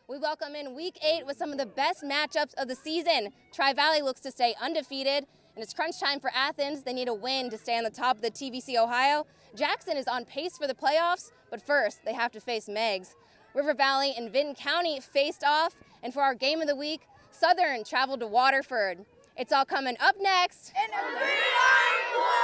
We welcome in Week 8 with some of the best matchups of the season. Tri-Valley looks to stay undefeated, and it's crunch time for Athens. They need a win to stay on the top of the TVC Ohio. Jackson is on pace for the playoffs, but first they have to face Meigs. River Valley and Vinton County faced off, and for our game of the week, Southern traveled to Waterford. It's all coming up next in the Gridiron Glory!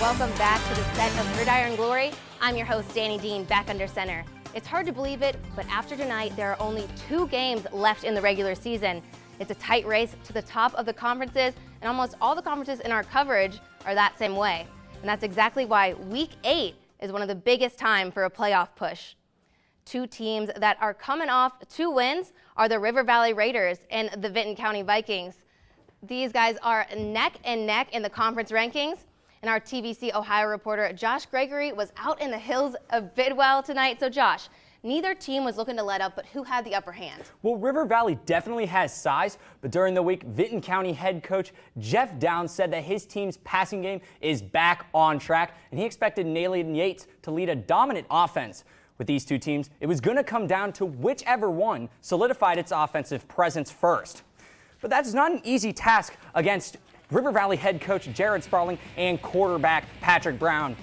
Welcome back to the set of Gridiron Glory. I'm your host, Danny Dean, back under center. It's hard to believe it, but after tonight, there are only 2 games left in the regular season. It's a tight race to the top of the conferences, and almost all the conferences in our coverage are that same way. And that's exactly why Week 8 is one of the biggest time for a playoff push. 2 teams that are coming off 2 wins are the River Valley Raiders and the Vinton County Vikings. These guys are neck and neck in the conference rankings. And our TVC Ohio reporter Josh Gregory was out in the hills of Bidwell tonight. So Josh, neither team was looking to let up, but who had the upper hand? Well, River Valley definitely has size, but during the week, Vinton County head coach Jeff Downs said that his team's passing game is back on track, and he expected Nayland Yates to lead a dominant offense. With these 2 teams, it was going to come down to whichever one solidified its offensive presence first. But that's not an easy task against River Valley head coach Jared Sparling and quarterback Patrick Brown.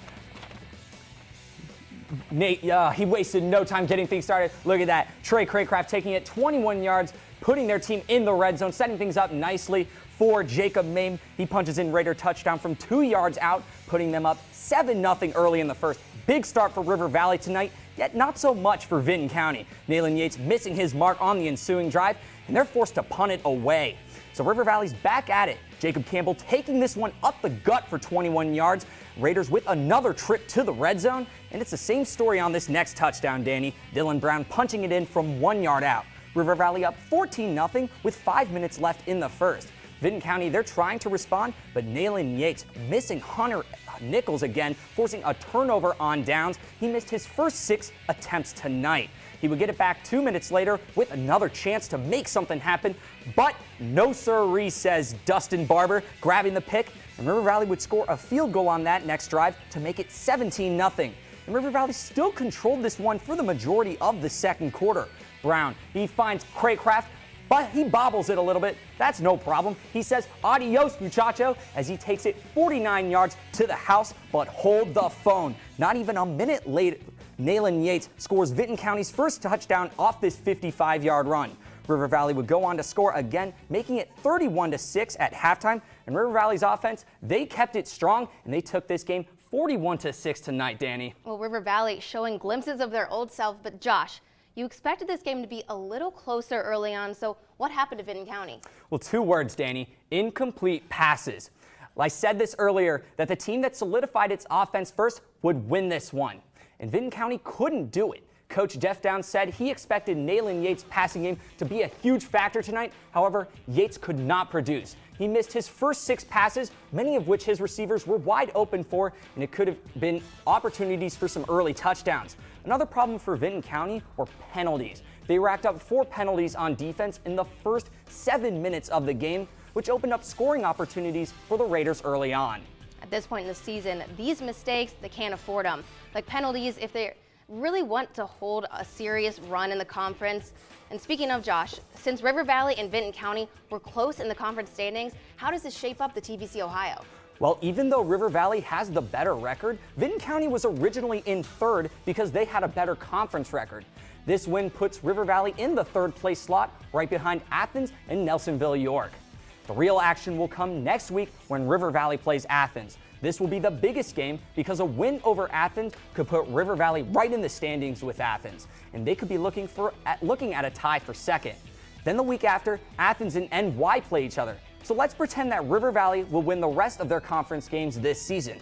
He wasted no time getting things started. Look at that. Trey Craycraft taking it 21 yards, putting their team in the red zone, setting things up nicely for Jacob Mame. He punches in Raider touchdown from 2 yards out, putting them up 7-0 early in the first. Big start for River Valley tonight, yet not so much for Vinton County. Nayland Yates missing his mark on the ensuing drive, and they're forced to punt it away. So River Valley's back at it. Jacob Campbell taking this one up the gut for 21 yards. Raiders with another trip to the red zone. And it's the same story on this next touchdown, Danny. Dylan Brown punching it in from 1 yard out. River Valley up 14-0 with 5 minutes left in the first. Vinton County, they're trying to respond, but Nayland Yates missing Hunter Nichols again, forcing a turnover on downs. He missed his first 6 attempts tonight. He would get it back 2 minutes later with another chance to make something happen, but no sirree, says Dustin Barber, grabbing the pick, and River Valley would score a field goal on that next drive to make it 17-0. And River Valley still controlled this one for the majority of the second quarter. Brown, he finds Craycraft, but he bobbles it a little bit. That's no problem. He says, adios, muchacho, as he takes it 49 yards to the house, but hold the phone. Not even a minute later, Nayland Yates scores Vinton County's first touchdown off this 55-yard run. River Valley would go on to score again, making it 31-6 at halftime. And River Valley's offense, they kept it strong, and they took this game 41-6 tonight, Danny. Well, River Valley showing glimpses of their old self, but Josh, you expected this game to be a little closer early on, so what happened to Vinton County? Well, 2 words, Danny. Incomplete passes. I said this earlier, that the team that solidified its offense first would win this one. And Vinton County couldn't do it. Coach Jeff Downs said he expected Nayland Yates' passing game to be a huge factor tonight. However, Yates could not produce. He missed his first 6 passes, many of which his receivers were wide open for, and it could have been opportunities for some early touchdowns. Another problem for Vinton County were penalties. They racked up 4 penalties on defense in the first 7 minutes of the game, which opened up scoring opportunities for the Raiders early on. At this point in the season, these mistakes, they can't afford them. Like penalties, if they really want to hold a serious run in the conference. And speaking of Josh, since River Valley and Vinton County were close in the conference standings, how does this shape up the TVC Ohio? Well, even though River Valley has the better record, Vinton County was originally in 3rd because they had a better conference record. This win puts River Valley in the 3rd place slot, right behind Athens and Nelsonville, York. The real action will come next week when River Valley plays Athens. This will be the biggest game because a win over Athens could put River Valley right in the standings with Athens, and they could be looking at a tie for 2nd. Then the week after, Athens and NY play each other. So let's pretend that River Valley will win the rest of their conference games this season.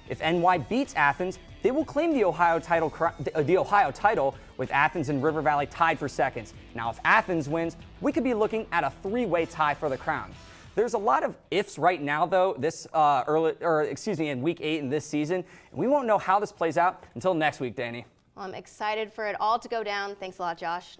If NY beats Athens, they will claim the Ohio title with Athens and River Valley tied for seconds. Now, if Athens wins, we could be looking at a three-way tie for the crown. There's a lot of ifs right now, though, in week 8 in this season. And we won't know how this plays out until next week, Danny. Well, I'm excited for it all to go down. Thanks a lot, Josh.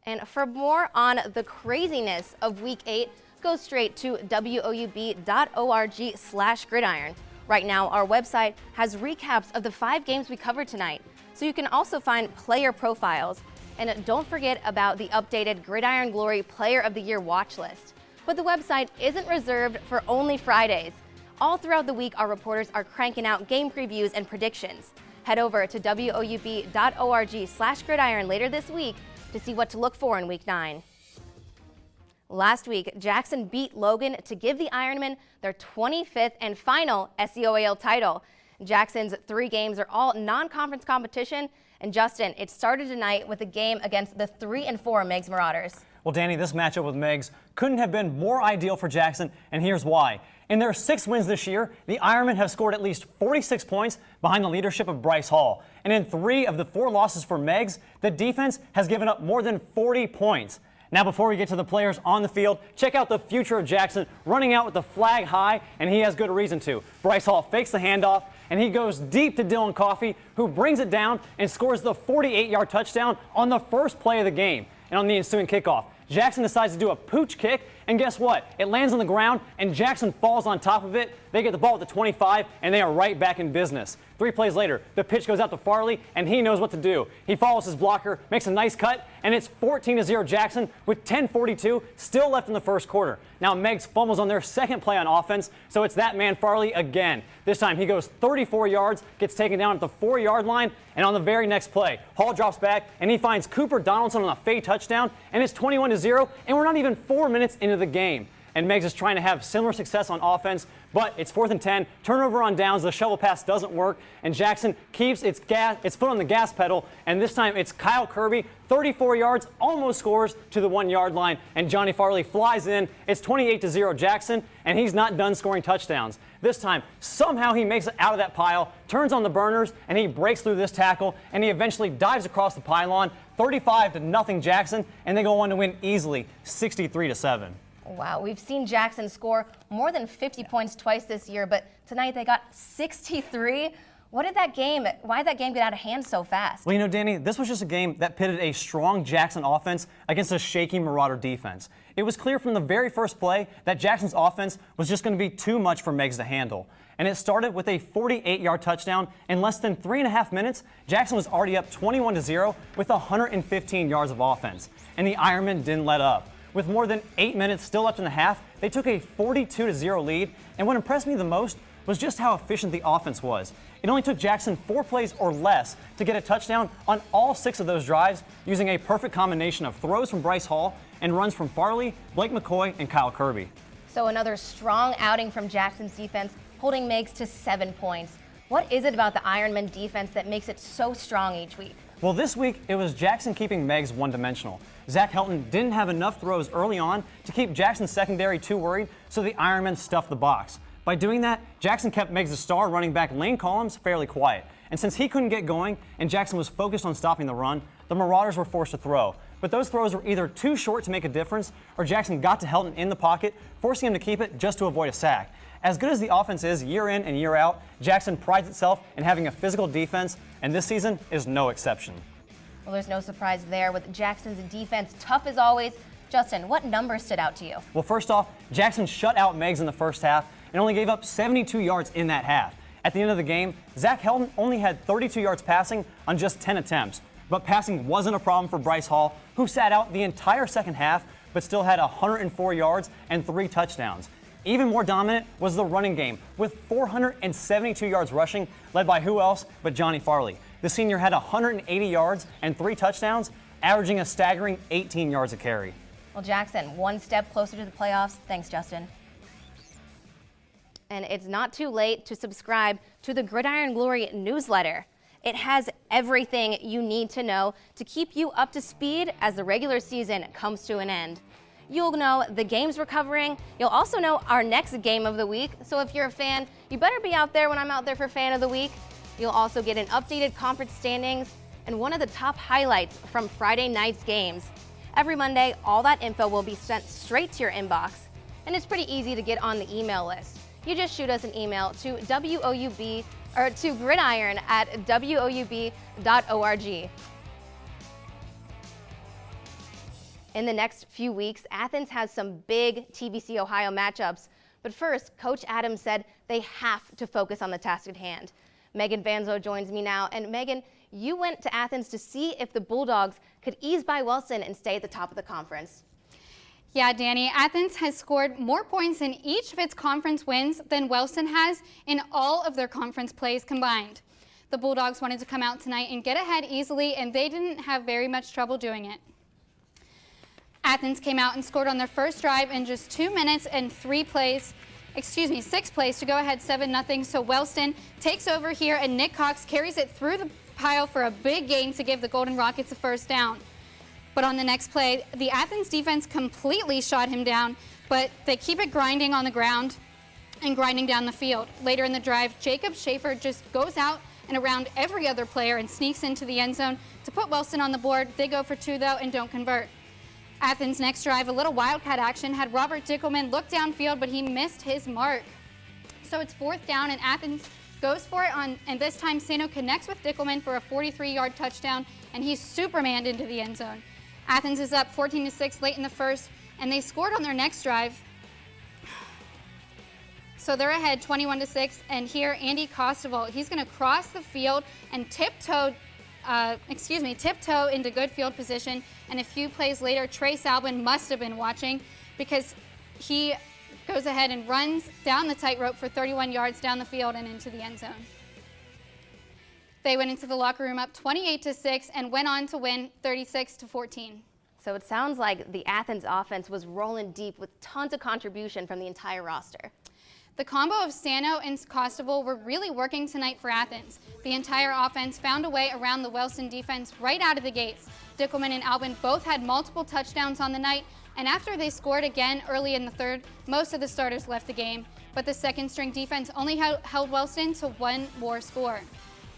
And for more on the craziness of week 8, go straight to woub.org/gridiron. Right now, our website has recaps of the 5 games we covered tonight, so you can also find player profiles. And don't forget about the updated Gridiron Glory Player of the Year watch list. But the website isn't reserved for only Fridays. All throughout the week, our reporters are cranking out game previews and predictions. Head over to woub.org/gridiron later this week to see what to look for in week 9. Last week, Jackson beat Logan to give the Ironmen their 25th and final SEOAL title. Jackson's 3 games are all non-conference competition. And Justin, it started tonight with a game against the 3-4 Meigs Marauders. Well, Danny, this matchup with Meigs couldn't have been more ideal for Jackson, and here's why. In their 6 wins this year, the Ironmen have scored at least 46 points behind the leadership of Bryce Hall. And in 3 of the 4 losses for Meigs, the defense has given up more than 40 points. Now, before we get to the players on the field, check out the future of Jackson running out with the flag high, and he has good reason to. Bryce Hall fakes the handoff, and he goes deep to Dylan Coffey, who brings it down and scores the 48-yard touchdown on the first play of the game. And on the ensuing kickoff, Jackson decides to do a pooch kick, and guess what? It lands on the ground, and Jackson falls on top of it. They get the ball at the 25, and they are right back in business. 3 plays later, the pitch goes out to Farley, and he knows what to do. He follows his blocker, makes a nice cut, and it's 14-0 Jackson with 10:42 still left in the first quarter. Now Meigs fumbles on their second play on offense, so it's that man Farley again. This time he goes 34 yards, gets taken down at the 4-yard line, and on the very next play, Hall drops back, and he finds Cooper Donaldson on a fade touchdown, and it's 21-0, and we're not even 4 minutes into the game. And Meigs is trying to have similar success on offense, but it's 4th and 10, turnover on downs, the shovel pass doesn't work, and Jackson keeps its foot on the gas pedal, and this time it's Kyle Kirby, 34 yards, almost scores to the 1-yard line, and Johnny Farley flies in. It's 28-0 Jackson, and he's not done scoring touchdowns. This time, somehow he makes it out of that pile, turns on the burners, and he breaks through this tackle, and he eventually dives across the pylon, 35-0 Jackson, and they go on to win easily, 63-7. Wow, we've seen Jackson score more than 50 points twice this year, but tonight they got 63. Why did that game get out of hand so fast? Well, you know, Danny, this was just a game that pitted a strong Jackson offense against a shaky Marauder defense. It was clear from the very first play that Jackson's offense was just going to be too much for Meigs to handle. And it started with a 48-yard touchdown. In less than 3.5 minutes, Jackson was already up 21-0 with 115 yards of offense. And the Ironmen didn't let up. With more than 8 minutes still left in the half, they took a 42-0 lead, and what impressed me the most was just how efficient the offense was. It only took Jackson 4 plays or less to get a touchdown on all 6 of those drives, using a perfect combination of throws from Bryce Hall and runs from Farley, Blake McCoy, and Kyle Kirby. So another strong outing from Jackson's defense, holding Meigs to 7 points. What is it about the Ironman defense that makes it so strong each week? Well, this week, it was Jackson keeping Meigs one-dimensional. Zach Helton didn't have enough throws early on to keep Jackson's secondary too worried, so the Ironmen stuffed the box. By doing that, Jackson kept Meigs' star running back Lane Collins fairly quiet. And since he couldn't get going and Jackson was focused on stopping the run, the Marauders were forced to throw. But those throws were either too short to make a difference, or Jackson got to Helton in the pocket, forcing him to keep it just to avoid a sack. As good as the offense is year in and year out, Jackson prides itself in having a physical defense, and this season is no exception. Well, there's no surprise there with Jackson's defense tough as always. Justin, what number stood out to you? Well, first off, Jackson shut out Meigs in the first half and only gave up 72 yards in that half. At the end of the game, Zach Helton only had 32 yards passing on just 10 attempts. But passing wasn't a problem for Bryce Hall, who sat out the entire second half but still had 104 yards and 3 touchdowns. Even more dominant was the running game, with 472 yards rushing, led by who else but Johnny Farley. The senior had 180 yards and 3 touchdowns, averaging a staggering 18 yards a carry. Well, Jackson, one step closer to the playoffs. Thanks, Justin. And it's not too late to subscribe to the Gridiron Glory newsletter. It has everything you need to know to keep you up to speed as the regular season comes to an end. You'll know the games we're covering. You'll also know our next game of the week. So if you're a fan, you better be out there when I'm out there for Fan of the Week. You'll also get an updated conference standings and one of the top highlights from Friday night's games. Every Monday, all that info will be sent straight to your inbox, and it's pretty easy to get on the email list. You just shoot us an email to WOUB or to gridiron@woub.org. In the next few weeks, Athens has some big TVC Ohio matchups. But first, Coach Adams said they have to focus on the task at hand. Megan Vanzo joins me now. And Megan, you went to Athens to see if the Bulldogs could ease by Wellston and stay at the top of the conference. Yeah, Danny, Athens has scored more points in each of its conference wins than Wellston has in all of their conference plays combined. The Bulldogs wanted to come out tonight and get ahead easily, and they didn't have very much trouble doing it. Athens came out and scored on their first drive in just 2 minutes and 6 plays to go ahead 7-0. So Wellston takes over here, and Nick Cox carries it through the pile for a big gain to give the Golden Rockets a first down. But on the next play, the Athens defense completely shot him down, but they keep it grinding on the ground and grinding down the field. Later in the drive, Jacob Schaefer just goes out and around every other player and sneaks into the end zone to put Wellston on the board. They go for 2, though, and don't convert. Athens' next drive, a little wildcat action, had Robert Dickelman look downfield, but he missed his mark. So it's 4th down, and Athens goes for it and this time Sano connects with Dickelman for a 43-yard touchdown, and he's supermaned into the end zone. Athens is up 14-6 late in the first, and they scored on their next drive. So they're ahead 21-6, and here Andy Costival, he's going to cross the field and tiptoe into good field position. And a few plays later, Trace Albin must have been watching because he goes ahead and runs down the tightrope for 31 yards down the field and into the end zone. They went into the locker room up 28-6 and went on to win 36-14. So it sounds like the Athens offense was rolling deep with tons of contribution from the entire roster. The combo of Sano and Costival were really working tonight for Athens. The entire offense found a way around the Wellston defense right out of the gates. Dickelman and Albin both had multiple touchdowns on the night, and after they scored again early in the third, most of the starters left the game. But the second-string defense only held Wellston to 1 more score.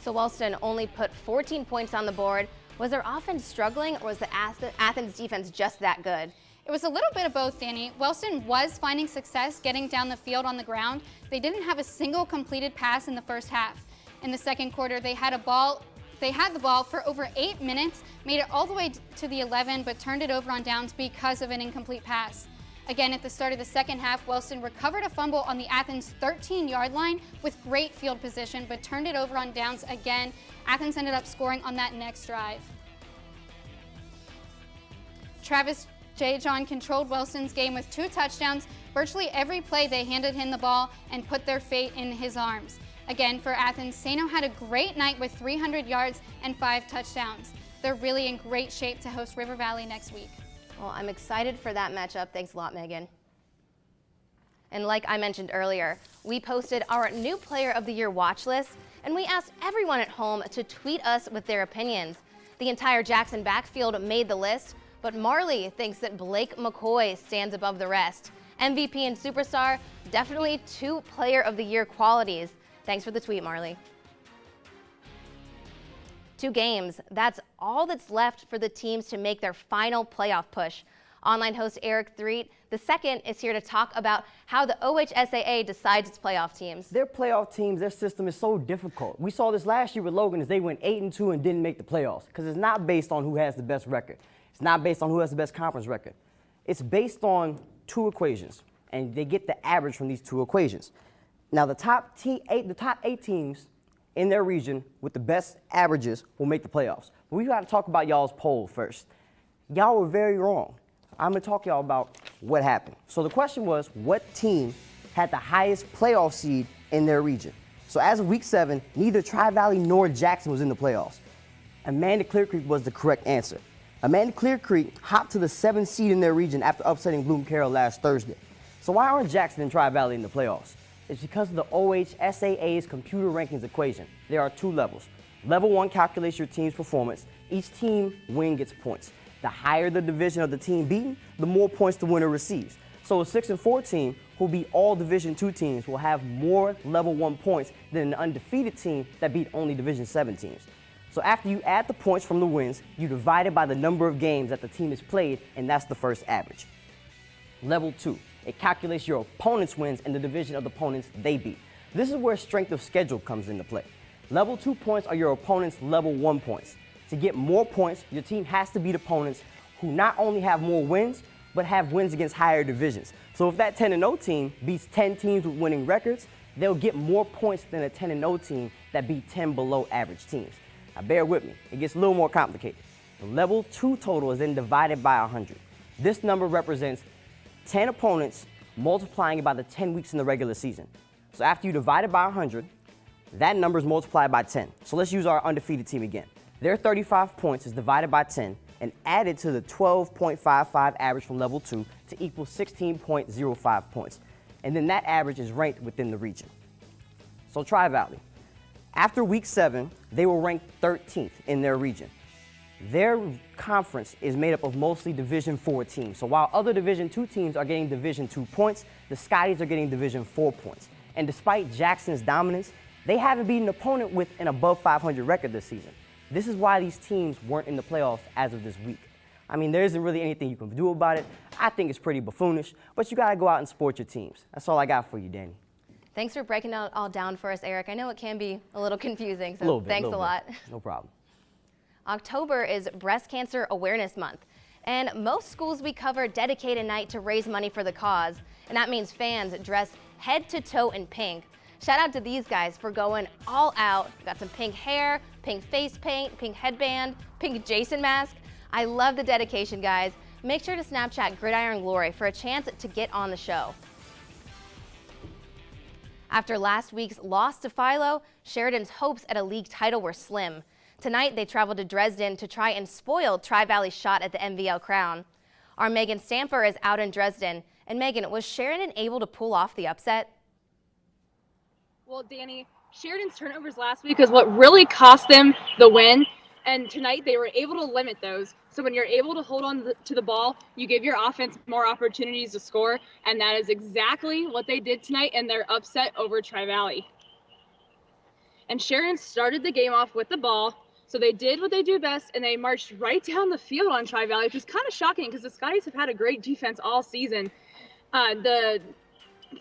So Wellston only put 14 points on the board. Was their offense struggling, or was the Athens defense just that good? It was a little bit of both, Danny. Wellston was finding success getting down the field on the ground. They didn't have a single completed pass in the first half. In the second quarter, they had the ball for over 8 minutes, made it all the way to the 11, but turned it over on downs because of an incomplete pass. Again, at the start of the second half, Wellston recovered a fumble on the Athens 13-yard line with great field position, but turned it over on downs again. Athens ended up scoring on that next drive. Travis J. John controlled Wellston's game with 2 touchdowns. Virtually every play they handed him the ball and put their fate in his arms. Again, for Athens, Sano had a great night with 300 yards and 5 touchdowns. They're really in great shape to host River Valley next week. Well, I'm excited for that matchup. Thanks a lot, Megan. And like I mentioned earlier, we posted our new Player of the Year watch list, and we asked everyone at home to tweet us with their opinions. The entire Jackson backfield made the list, but Marley thinks that Blake McCoy stands above the rest. MVP and superstar, definitely 2 Player of the Year qualities. Thanks for the tweet, Marley. 2 games, that's all that's left for the teams to make their final playoff push. Online host Eric Threet II is here to talk about how the OHSAA decides its playoff teams. Their playoff teams, their system is so difficult. We saw this last year with Logan as they went 8-2 and didn't make the playoffs because it's not based on who has the best record. It's not based on who has the best conference record. It's based on 2 equations, and they get the average from these 2 equations. Now, the top 8 teams in their region with the best averages will make the playoffs. But we got to talk about y'all's poll first. Y'all were very wrong. I'm going to talk to y'all about what happened. So the question was, what team had the highest playoff seed in their region? So as of week 7, neither Tri-Valley nor Jackson was in the playoffs. Amanda Clear Creek was the correct answer. Amanda Clear Creek hopped to the 7th seed in their region after upsetting Bloom Carroll last Thursday. So why aren't Jackson and Tri-Valley in the playoffs? It's because of the OHSAA's computer rankings equation. There are 2 levels. Level 1 calculates your team's performance. Each team win gets points. The higher the division of the team beaten, the more points the winner receives. So a 6-4 team who beat all Division II teams will have more level 1 points than an undefeated team that beat only Division 7 teams. So after you add the points from the wins, you divide it by the number of games that the team has played, and that's the first average. Level 2, it calculates your opponent's wins and the division of the opponents they beat. This is where strength of schedule comes into play. Level 2 points are your opponent's level 1 points. To get more points, your team has to beat opponents who not only have more wins, but have wins against higher divisions. So if that 10-0 team beats 10 teams with winning records, they'll get more points than a 10-0 team that beat 10 below average teams. Now bear with me, it gets a little more complicated. The level 2 total is then divided by 100. This number represents 10 opponents multiplying it by the 10 weeks in the regular season. So after you divide it by 100, that number is multiplied by 10. So let's use our undefeated team again. Their 35 points is divided by 10 and added to the 12.55 average from level 2 to equal 16.05 points. And then that average is ranked within the region. So Tri-Valley. After week 7, they were ranked 13th in their region. Their conference is made up of mostly Division 4 teams. So while other Division 2 teams are getting Division 2 points, the Scotties are getting Division 4 points. And despite Jackson's dominance, they haven't beaten an opponent with an above 500 record this season. This is why these teams weren't in the playoffs as of this week. I mean, there isn't really anything you can do about it. I think it's pretty buffoonish, but you gotta go out and support your teams. That's all I got for you, Danny. Thanks for breaking it all down for us, Eric. I know it can be a little confusing, so thanks a lot. No problem. October is Breast Cancer Awareness Month, and most schools we cover dedicate a night to raise money for the cause, and that means fans dressed head to toe in pink. Shout out to these guys for going all out. Got some pink hair, pink face paint, pink headband, pink Jason mask. I love the dedication, guys. Make sure to Snapchat Gridiron Glory for a chance to get on the show. After last week's loss to Philo, Sheridan's hopes at a league title were slim. Tonight, they traveled to Dresden to try and spoil Tri-Valley's shot at the MVL crown. Our Megan Stamper is out in Dresden. And Megan, was Sheridan able to pull off the upset? Well, Danny, Sheridan's turnovers last week is what really cost them the win. And tonight they were able to limit those. So when you're able to hold on to the ball, you give your offense more opportunities to score. And that is exactly what they did tonight in their upset over Tri-Valley. And Sheridan started the game off with the ball. So they did what they do best, and they marched right down the field on Tri-Valley, which is kind of shocking because the Scotties have had a great defense all season. The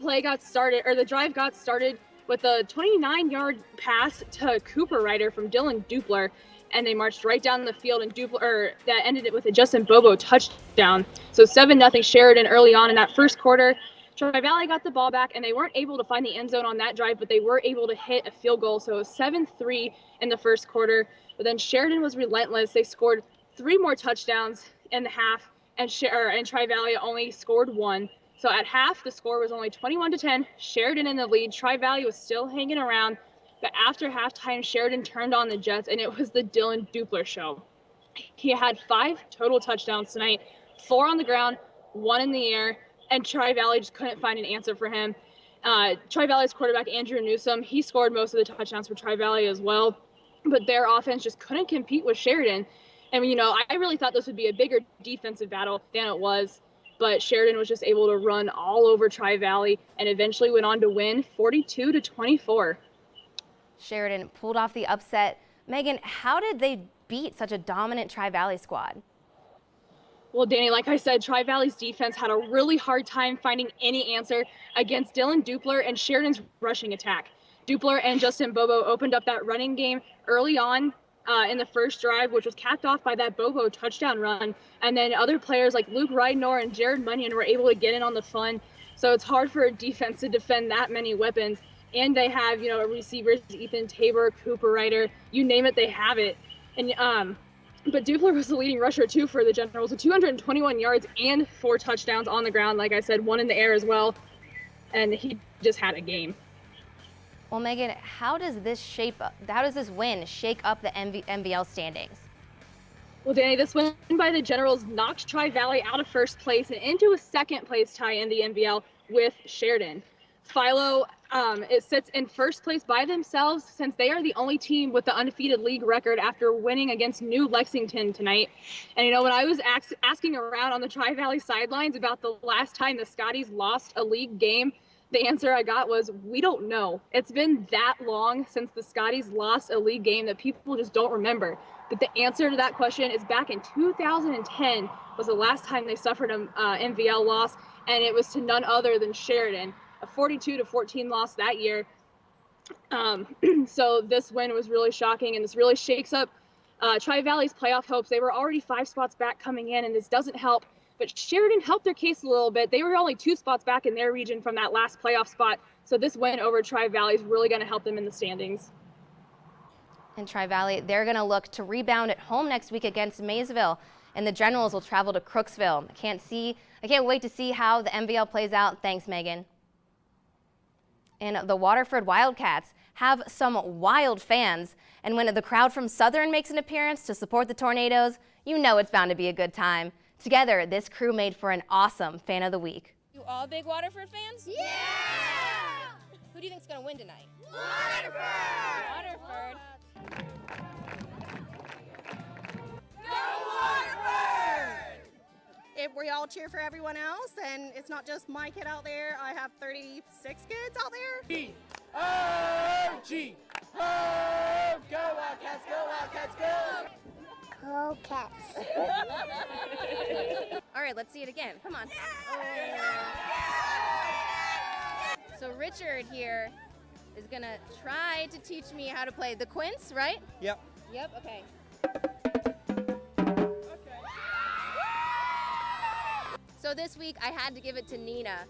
drive got started with a 29-yard pass to Cooper Ryder from Dylan Dupler, and they marched right down the field, and that ended it with a Justin Bobo touchdown. So 7-0 Sheridan early on in that first quarter. Tri-Valley got the ball back, and they weren't able to find the end zone on that drive, but they were able to hit a field goal. So it was 7-3 in the first quarter. But then Sheridan was relentless. They scored 3 more touchdowns in the half, and Tri-Valley only scored 1. So at half, the score was only 21-10. Sheridan in the lead. Tri-Valley was still hanging around. But after halftime, Sheridan turned on the Jets, and it was the Dylan Dupler show. He had 5 total touchdowns tonight, 4 on the ground, 1 in the air, and Tri-Valley just couldn't find an answer for him. Tri-Valley's quarterback, Andrew Newsom, he scored most of the touchdowns for Tri-Valley as well. But their offense just couldn't compete with Sheridan. And, I really thought this would be a bigger defensive battle than it was. But Sheridan was just able to run all over Tri-Valley and eventually went on to win 42-24. Sheridan pulled off the upset. Megan, how did they beat such a dominant Tri-Valley squad? Well, Danny, like I said, Tri-Valley's defense had a really hard time finding any answer against Dylan Dupler and Sheridan's rushing attack. Dupler and Justin Bobo opened up that running game early on in the first drive, which was capped off by that Bobo touchdown run. And then other players like Luke Rydnor and Jared Munyon were able to get in on the fun. So it's hard for a defense to defend that many weapons. And they have, receivers, Ethan Tabor, Cooper Ryder, you name it, they have it. And but Dupler was the leading rusher too for the Generals with 221 yards and 4 touchdowns on the ground. Like I said, 1 in the air as well. And he just had a game. Well, Megan, how does this win shake up the MVL standings? Well, Danny, this win by the Generals knocked Tri-Valley out of first place and into a second place tie in the MVL with Sheridan. Philo It sits in first place by themselves since they are the only team with the undefeated league record after winning against New Lexington tonight. And, when I was asking around on the Tri-Valley sidelines about the last time the Scotties lost a league game, the answer I got was, we don't know. It's been that long since the Scotties lost a league game that people just don't remember. But the answer to that question is back in 2010 was the last time they suffered an MVL loss, and it was to none other than Sheridan. A 42-14 loss that year. So this win was really shocking, and this really shakes up Tri-Valley's playoff hopes. They were already 5 spots back coming in, and this doesn't help. But Sheridan helped their case a little bit. They were only 2 spots back in their region from that last playoff spot. So this win over Tri-Valley is really going to help them in the standings. And Tri-Valley, they're going to look to rebound at home next week against Maysville, and the Generals will travel to Crooksville. I can't wait to see how the MVL plays out. Thanks, Megan. And the Waterford Wildcats have some wild fans, and when the crowd from Southern makes an appearance to support the Tornadoes, it's bound to be a good time. Together, this crew made for an awesome Fan of the Week. You all big Waterford fans? Yeah! Who do you think's gonna win tonight? Waterford! Waterford! We all cheer for everyone else, and it's not just my kid out there. I have 36 kids out there. G-O-G! Oh, go Wildcats, go Wildcats, go! Go Cats. All right, let's see it again. Come on. So Richard here is gonna try to teach me how to play the quints, right? Yep. Yep, okay. So this week I had to give it to Nina.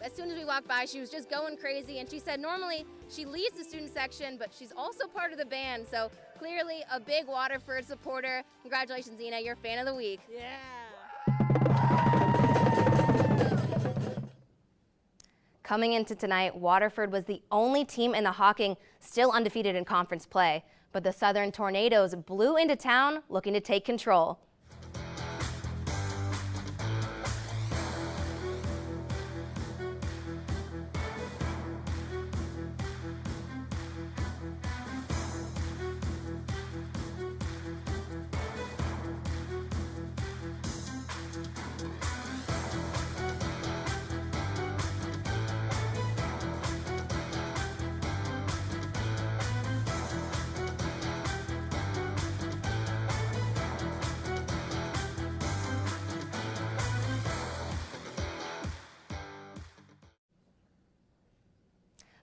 As soon as we walked by, she was just going crazy, and she said normally she leads the student section, but she's also part of the band, so clearly a big Waterford supporter. Congratulations, Nina, you're Fan of the Week. Yeah. Coming into tonight, Waterford was the only team in the Hawking still undefeated in conference play, but the Southern Tornadoes blew into town looking to take control.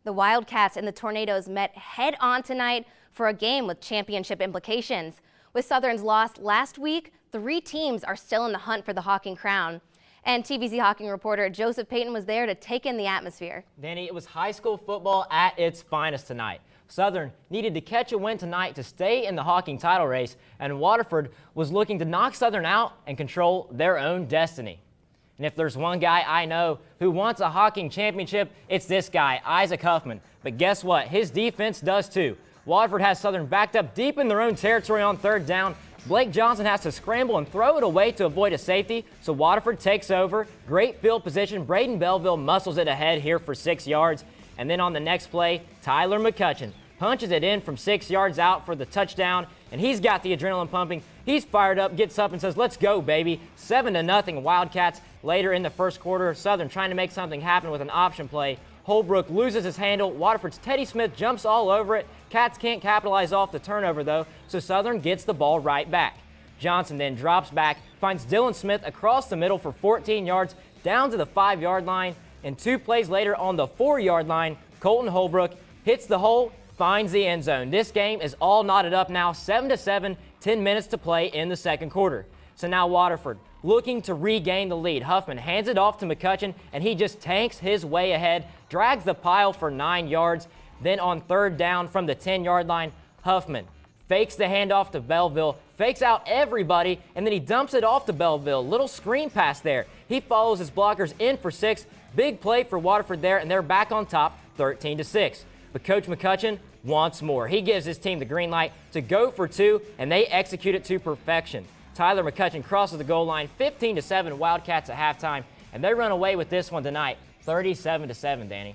The Wildcats and the Tornadoes met head-on tonight for a game with championship implications. With Southern's loss last week, 3 teams are still in the hunt for the Hawking crown. And TVC Hawking reporter Joseph Payton was there to take in the atmosphere. Danny, it was high school football at its finest tonight. Southern needed to catch a win tonight to stay in the Hawking title race, and Waterford was looking to knock Southern out and control their own destiny. And if there's one guy I know who wants a Hawking championship, it's this guy, Isaac Huffman. But guess what? His defense does too. Waterford has Southern backed up deep in their own territory on 3rd down. Blake Johnson has to scramble and throw it away to avoid a safety, so Waterford takes over. Great field position. Braden Belleville muscles it ahead here for 6 yards. And then on the next play, Tyler McCutcheon punches it in from 6 yards out for the touchdown, and he's got the adrenaline pumping. He's fired up, gets up and says, let's go, baby. 7-0 Wildcats. Later in the first quarter, Southern trying to make something happen with an option play. Holbrook loses his handle. Waterford's Teddy Smith jumps all over it. Cats can't capitalize off the turnover, though, so Southern gets the ball right back. Johnson then drops back, finds Dylan Smith across the middle for 14 yards, down to the 5-yard line, and 2 plays later on the 4-yard line, Colton Holbrook hits the hole, finds the end zone. This game is all knotted up now, 7-7, 10 minutes to play in the second quarter. So now Waterford looking to regain the lead. Huffman hands it off to McCutcheon, and he just tanks his way ahead, drags the pile for 9 yards. Then on 3rd down from the 10-yard line, Huffman fakes the handoff to Belleville, fakes out everybody, and then he dumps it off to Belleville. Little screen pass there. He follows his blockers in for 6. Big play for Waterford there, and they're back on top, 13-6. But Coach McCutcheon wants more. He gives his team the green light to go for 2, and they execute it to perfection. Tyler McCutcheon crosses the goal line, 15-7 Wildcats at halftime, and they run away with this one tonight, 37-7, Danny.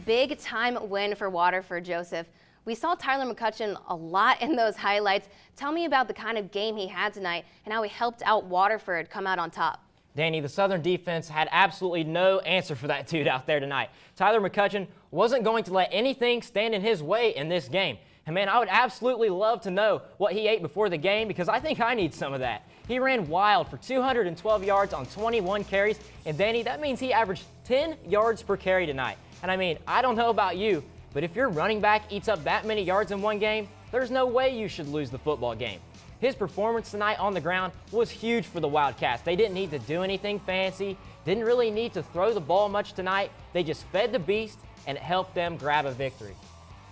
Big time win for Waterford, Joseph. We saw Tyler McCutcheon a lot in those highlights. Tell me about the kind of game he had tonight and how he helped out Waterford come out on top. Danny, the Southern defense had absolutely no answer for that dude out there tonight. Tyler McCutcheon wasn't going to let anything stand in his way in this game. And man, I would absolutely love to know what he ate before the game because I think I need some of that. He ran wild for 212 yards on 21 carries. And Danny, that means he averaged 10 yards per carry tonight. And I mean, I don't know about you, but if your running back eats up that many yards in one game, there's no way you should lose the football game. His performance tonight on the ground was huge for the Wildcats. They didn't need to do anything fancy, didn't really need to throw the ball much tonight. They just fed the beast, and it helped them grab a victory.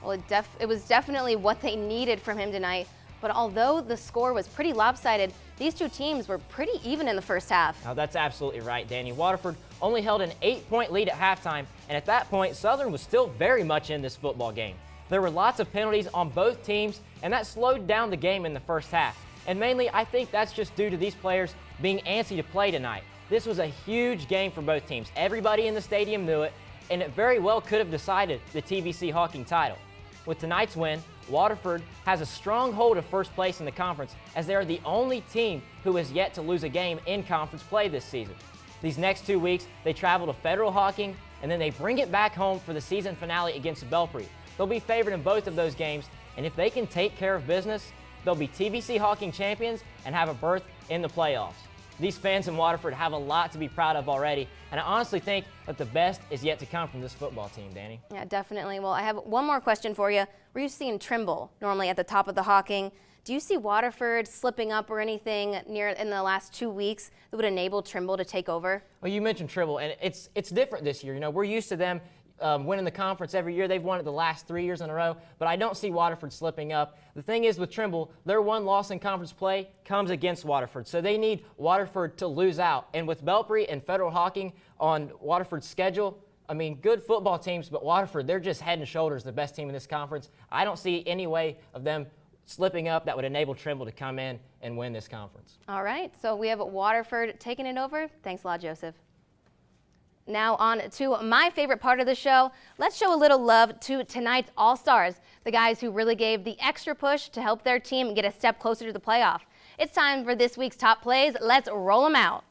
Well, it was definitely what they needed from him tonight. But although the score was pretty lopsided, these two teams were pretty even in the first half. Now, that's absolutely right, Danny. Waterford only held an 8-point lead at halftime, and at that point, Southern was still very much in this football game. There were lots of penalties on both teams, and that slowed down the game in the first half. And mainly, I think that's just due to these players being antsy to play tonight. This was a huge game for both teams. Everybody in the stadium knew it, and it very well could have decided the TVC Hawking title. With tonight's win, Waterford has a strong hold of first place in the conference as they are the only team who has yet to lose a game in conference play this season. These next 2 weeks, they travel to Federal Hawking, and then they bring it back home for the season finale against Belpre. They'll be favored in both of those games, and if they can take care of business, they'll be TVC Hawking champions and have a berth in the playoffs. These fans in Waterford have a lot to be proud of already, and I honestly think that the best is yet to come from this football team, Danny. Yeah, definitely. Well, I have one more question for you. We're used to seeing Trimble normally at the top of the Hawking. Do you see Waterford slipping up or anything near in the last 2 weeks that would enable Trimble to take over? Well, you mentioned Trimble, and it's different this year. You know, we're used to them winning the conference every year. They've won it the last 3 years in a row, but I don't see Waterford slipping up. The thing is with Trimble, their one loss in conference play comes against Waterford, so they need Waterford to lose out. And with Belpre and Federal Hawking on Waterford's schedule, I mean, good football teams, but Waterford, they're just head and shoulders the best team in this conference. I don't see any way of them slipping up that would enable Trimble to come in and win this conference. All right, so we have Waterford taking it over. Thanks a lot, Joseph. Now on to my favorite part of the show. Let's show a little love to tonight's All-Stars, the guys who really gave the extra push to help their team get a step closer to the playoff. It's time for this week's top plays. Let's roll them out.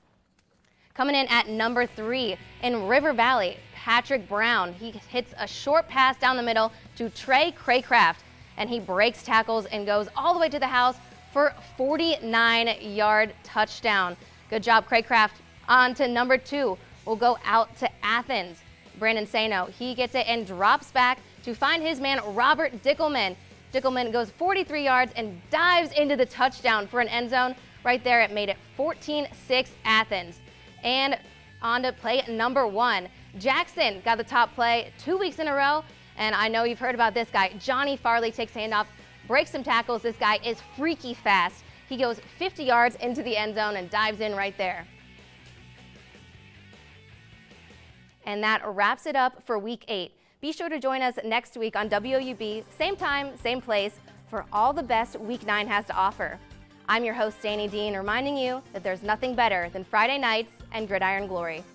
Coming in at number 3 in River Valley, Patrick Brown. He hits a short pass down the middle to Trey Craycraft, and he breaks tackles and goes all the way to the house for a 49-yard touchdown. Good job, Craycraft. On to number 2. We'll go out to Athens. Brandon Sano, he gets it and drops back to find his man, Robert Dickelman. Dickelman goes 43 yards and dives into the touchdown for an end zone. Right there, it made it 14-6 Athens. And on to play number 1. Jackson got the top play 2 weeks in a row, and I know you've heard about this guy. Johnny Farley takes handoff, breaks some tackles. This guy is freaky fast. He goes 50 yards into the end zone and dives in right there. And that wraps it up for Week 8. Be sure to join us next week on WOUB, same time, same place, for all the best Week 9 has to offer. I'm your host, Danny Dean, reminding you that there's nothing better than Friday nights and Gridiron Glory.